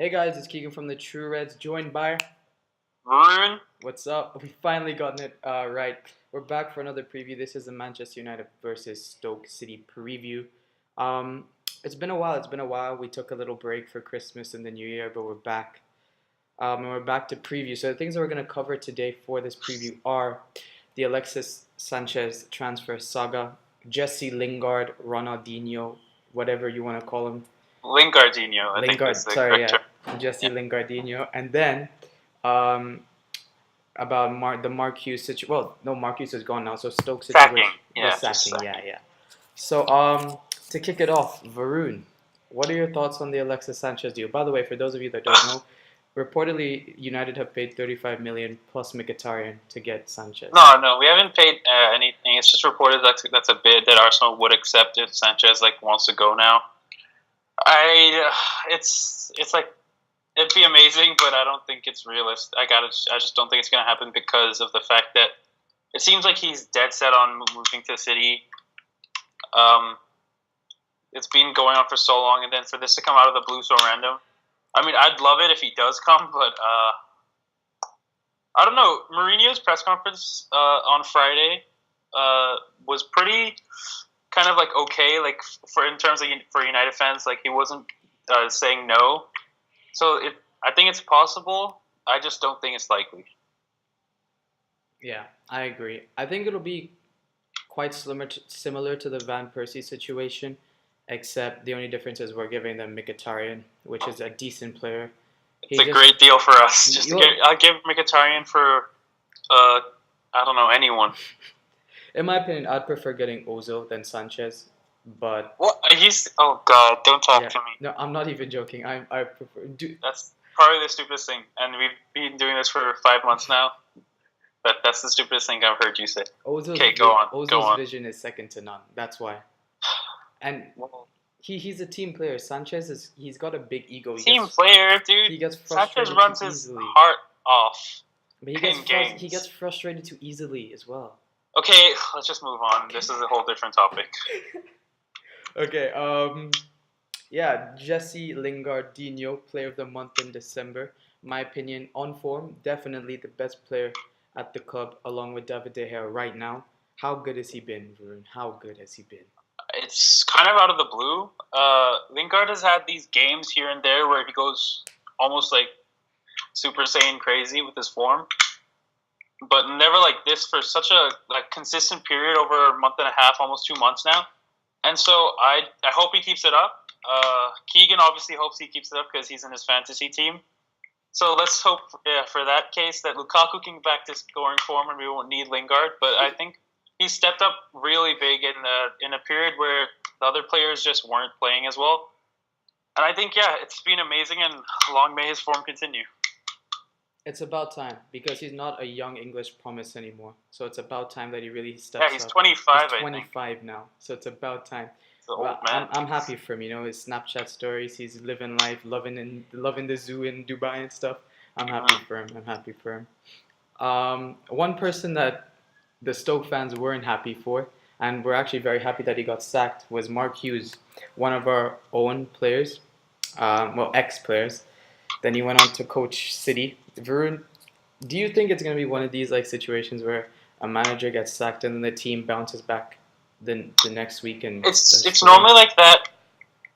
Hey guys, it's Keegan from the True Reds, joined by Varun. what's up? We finally gotten it right. We're back for another preview. This is the Manchester United versus Stoke City preview. Um, it's been a while. It's been a while. We took a little break for Christmas and the New Year, but we're back. And we're back to preview. So the things that we're going to cover today for this preview are the Alexis Sanchez transfer saga, Jesse Lingard, Ronaldinho, whatever you want to call him. Lingardinho, I think is Lingard, the sorry, correct yeah, term. Jesse Yeah. Lingardinho, and then um, about the Mark Hughes situation. Well, no, Mark Hughes is gone now, so Stoke Sacking. situation, the Yeah, just sacking, sacking. yeah, yeah. So to kick it off, Varun, what are your thoughts on the Alexis Sanchez deal? By the way, for those of you that don't know, reportedly United have paid 35 million plus Mkhitaryan to get Sanchez. No, we haven't paid anything. It's just reported that's a bid that Arsenal would accept if Sanchez wants to go now. It's like it'd be amazing, but I don't think it's realistic. I just don't think it's gonna happen because of the fact that it seems like he's dead set on moving to City. Um, it's been going on for so long, and then for this to come out of the blue so random. I mean, I'd love it if he does come, but I don't know. Mourinho's press conference on Friday was pretty kind of okay, for in terms of for United fans, he wasn't saying no. So I think it's possible. I just don't think it's likely. Yeah, I agree. I think it'll be quite similar to the Van Persie situation, except the only difference is we're giving them Mkhitaryan, which is a decent player. It's a great deal for us. I'll give Mkhitaryan for I don't know, anyone. In my opinion, I'd prefer getting Ozil than Sanchez, but what oh god, don't talk to me. No, I'm not even joking. I prefer. That's probably the stupidest thing, and we've been doing this for 5 months now. But that's the stupidest thing I've heard you say. Okay, go on. Ozil's vision is second to none. That's why. And he's a team player. Sanchez he's got a big ego. Team player, dude. He gets frustrated Sanchez runs his heart off. But he gets frustrated too easily as well. Okay, let's just move on. This is a whole different topic. Okay, yeah, Jesse Lingardinho, player of the month in December. My opinion, on form, definitely the best player at the club, along with David De Gea right now. How good has he been, Varun? How good has he been? It's kind of out of the blue. Lingard has had these games here and there where he goes almost Super Saiyan crazy with his form, but never like this for such a consistent period over a month and a half, almost 2 months now. And so I hope he keeps it up. Keegan obviously hopes he keeps it up because he's in his fantasy team. So let's hope for that case that Lukaku can get back to scoring form and we won't need Lingard. But I think he stepped up really big in a period where the other players just weren't playing as well. And I think, it's been amazing, and long may his form continue. It's about time, because he's not a young English promise anymore. So it's about time that he really steps up. Yeah, he's 25, He's 25 now, so it's about time. Well, I'm happy for him. His Snapchat stories, he's living life, loving the zoo in Dubai and stuff. I'm happy for him. One person that the Stoke fans weren't happy for, and we're actually very happy that he got sacked, was Mark Hughes, one of our own players, ex-players. Then he went on to coach City. Varun, do you think it's going to be one of these situations where a manager gets sacked and then the team bounces back the next week? And it's normally like that.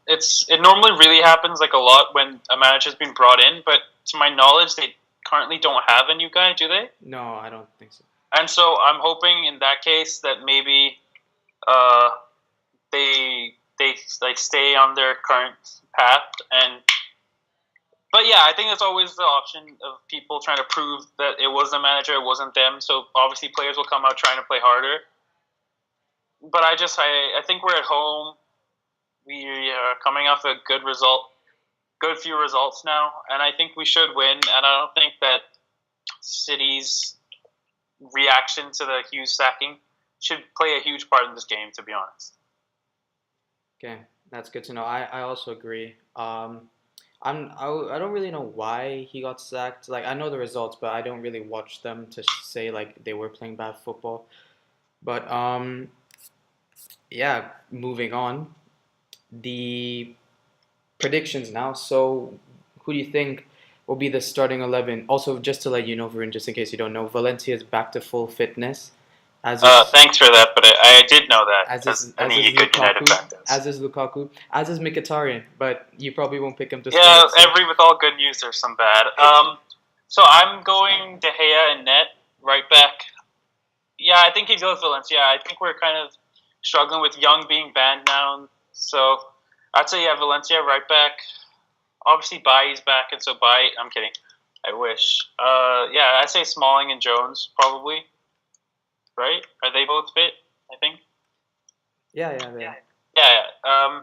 It normally really happens a lot when a manager's been brought in, but to my knowledge, they currently don't have a new guy, do they? No, I don't think so. And so I'm hoping in that case that maybe they stay on their current path. But yeah, I think there's always the option of people trying to prove that it was the manager, it wasn't them. So obviously players will come out trying to play harder. But I think we're at home. We are coming off a good few results now, and I think we should win. And I don't think that City's reaction to the Hughes sacking should play a huge part in this game, to be honest. Okay, that's good to know. I also agree. I don't really know why he got sacked. I know the results, but I don't really watch them to say they were playing bad football. But yeah, moving on. The predictions now. So who do you think will be the starting 11? Also, just to let you know, Varun, just in case you don't know, Valencia is back to full fitness, as is Thanks for that, but I did know that, as as is any good United Lukaku, fan does. as is Lukaku, as is Mkhitaryan, but you probably won't pick him to Yeah, start. So. with all good news, there's some bad. So I'm going De Gea and net right back. Yeah, I think he'd go with Valencia. I think we're kind of struggling with Young being banned now, so I'd say yeah, Valencia right back. Obviously, Bailly's back, and so Bailly. I'm kidding. I wish. Yeah, I'd say Smalling and Jones probably. Right? Are they both fit? I think. Yeah. Yeah.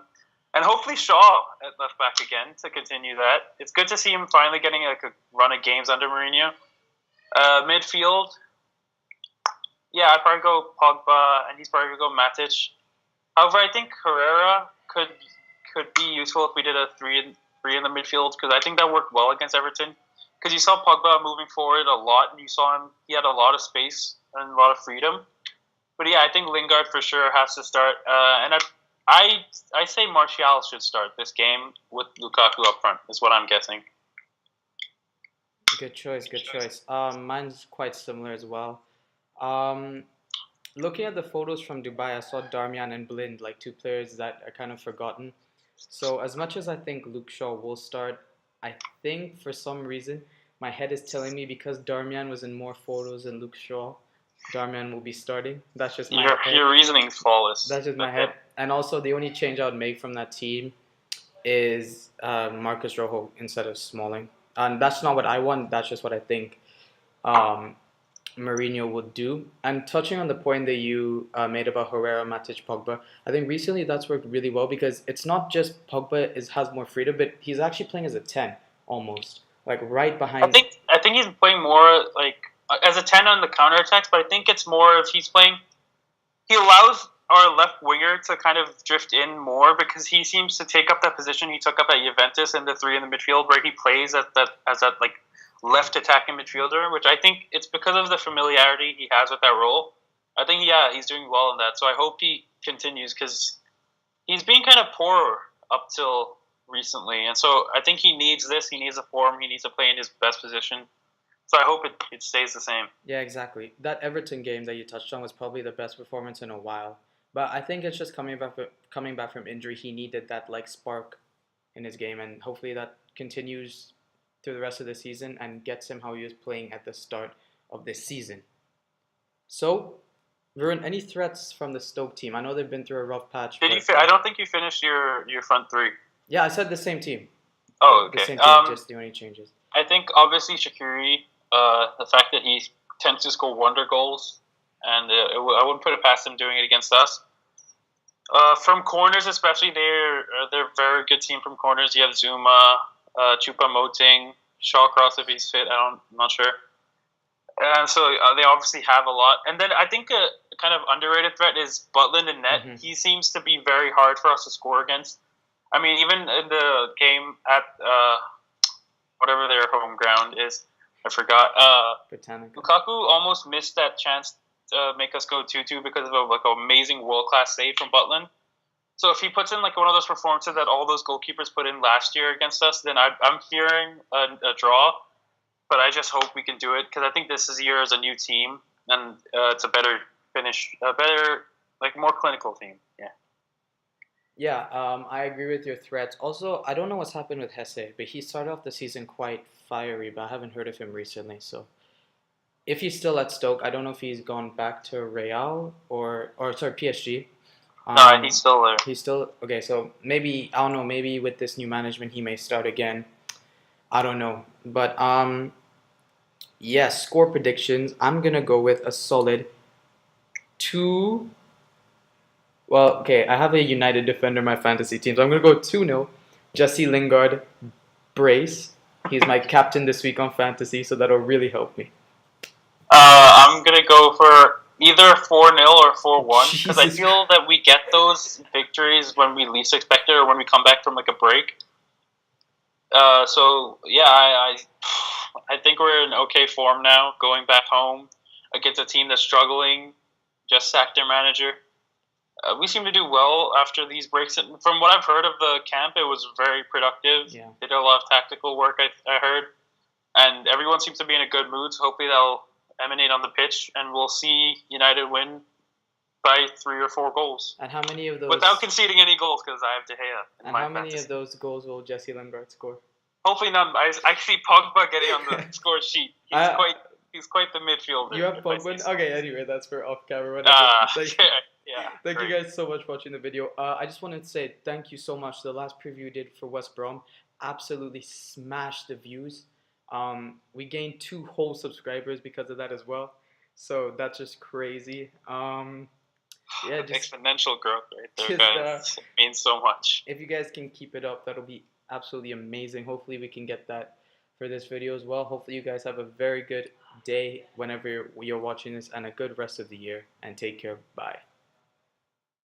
And hopefully Shaw at left back again to continue that. It's good to see him finally getting like a run of games under Mourinho. Midfield, yeah, I'd probably go Pogba, and he's probably gonna go Matic. However, I think Herrera could be useful if we did a three in the midfield, because I think that worked well against Everton. Because you saw Pogba moving forward a lot, and you saw him; he had a lot of space and a lot of freedom. But yeah, I think Lingard for sure has to start, and I say Martial should start this game with Lukaku up front. Is what I'm guessing. Good choice. Good choice. Mine's quite similar as well. Um, Looking at the photos from Dubai, I saw Darmian and Blind, like two players that are kind of forgotten. So as much as I think Luke Shaw will start, I think for some reason my head is telling me because Darmian was in more photos than Luke Shaw, Darmian will be starting. That's just my head. Your reasoning's flawless. That's just my head. And also the only change I would make from that team is Marcus Rojo instead of Smalling. And that's not what I want. That's just what I think. Mourinho would do. And touching on the point that you made about Herrera, Matic, Pogba, I think recently that's worked really well because it's not just Pogba has more freedom, but he's actually playing as a 10 almost, like right behind. I think he's playing more like as a 10 on the counterattacks, but I think it's more if he's playing. He allows our left winger to kind of drift in more because he seems to take up that position he took up at Juventus in the three in the midfield, where he plays as that like left attacking midfielder, which I think it's because of the familiarity he has with that role. I think, yeah, he's doing well in that. So I hope he continues because he's been kind of poor up till recently. And so I think he needs this. He needs a form. He needs to play in his best position. So I hope it stays the same. Yeah, exactly. That Everton game that you touched on was probably the best performance in a while. But I think it's just coming back from injury. He needed that like spark in his game, and hopefully that continues through the rest of the season and gets him how he was playing at the start of this season. So, Varun, any threats from the Stoke team? I know they've been through a rough patch. I don't think you finished your front three. Yeah, I said the same team. Oh, okay. The same team, just the only changes. I think obviously Shaqiri, the fact that he tends to score wonder goals, and I wouldn't put it past him doing it against us. From corners, especially, they're a very good team from corners. You have Zuma, Choupo-Moting, Shawcross if he's fit. I'm not sure. And so they obviously have a lot. And then I think a kind of underrated threat is Butland in net. Mm-hmm. He seems to be very hard for us to score against. I mean, even in the game at whatever their home ground is, I forgot. Lukaku almost missed that chance to make us go 2-2 because of an amazing world-class save from Butland. So if he puts in like one of those performances that all those goalkeepers put in last year against us, then I'm fearing a draw. But I just hope we can do it because I think this is year as a new team and it's a better finish, a better, like more clinical team. Yeah. Yeah, I agree with your threats. Also, I don't know what's happened with Hesse, but he started off the season quite fiery, but I haven't heard of him recently. So if he's still at Stoke, I don't know if he's gone back to Real or sorry, PSG. No, he's still there. He's still okay. So maybe I don't know. Maybe with this new management, he may start again. I don't know, but yeah. Score predictions. I'm gonna go with a solid 2. Well, okay. I have a United defender in my fantasy team, so I'm gonna go 2-0. Jesse Lingard, brace. He's my captain this week on fantasy, so that'll really help me. I'm gonna go for either 4-0 or 4-1 because I feel that we get those victories when we least expect it or when we come back from like a break. So yeah, I think we're in okay form now. Going back home against a team that's struggling, just sacked their manager. We seem to do well after these breaks. And from what I've heard of the camp, it was very productive. Yeah. They did a lot of tactical work, I heard. And everyone seems to be in a good mood, so hopefully that'll emanate on the pitch, and we'll see United win by 3 or 4 goals. And how many of those? Without conceding any goals, because I have De Gea in And my how many fantasy. of those goals will Jesse Lingard score? Hopefully none. I see Pogba getting on the score sheet. He's quite the midfielder. You have Pogba? Okay, anyway, that's for off camera. Yeah. Thank you guys so much for watching the video. I just wanted to say thank you so much. The last preview we did for West Brom absolutely smashed the views. We gained 2 whole subscribers because of that as well. So that's just crazy. Yeah, just exponential growth right there, guys. It means so much. If you guys can keep it up, that'll be absolutely amazing. Hopefully we can get that for this video as well. Hopefully you guys have a very good day whenever you're watching this, and a good rest of the year, and take care. Bye.